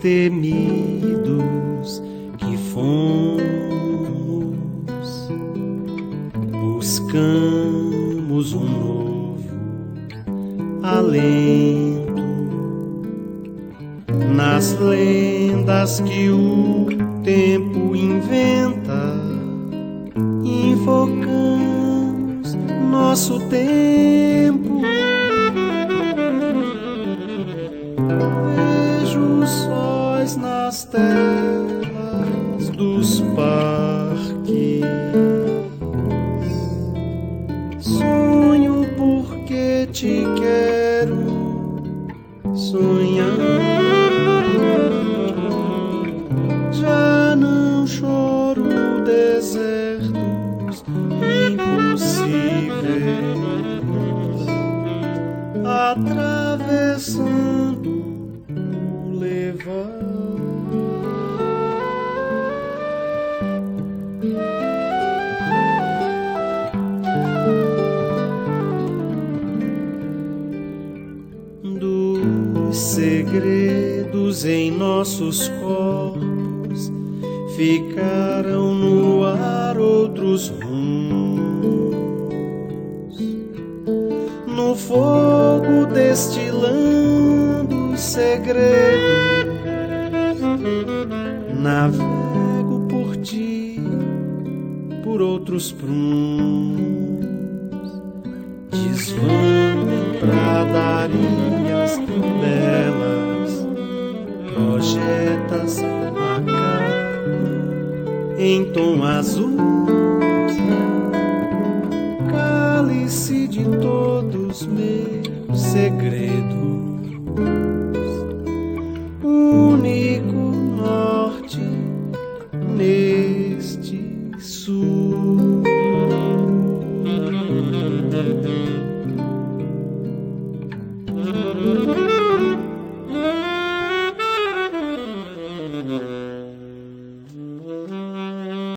destemidos que fomos, buscamos um novo alento nas lendas que o tempo inventa. Invocamos nosso tempo. Vejo os sóis nas telas dos parques. Sonho porque te quero sonhar. Já não choro desertos impossíveis, atravessando o levar. Dos segredos em nossos corpos ficaram no ar outros rumos, no fogo destilando segredos. Navego por ti, por outros prumos, desvando em pradarias belas, projetas a calma em tom azul, cálice de todos meus segredos, único norte neste sul.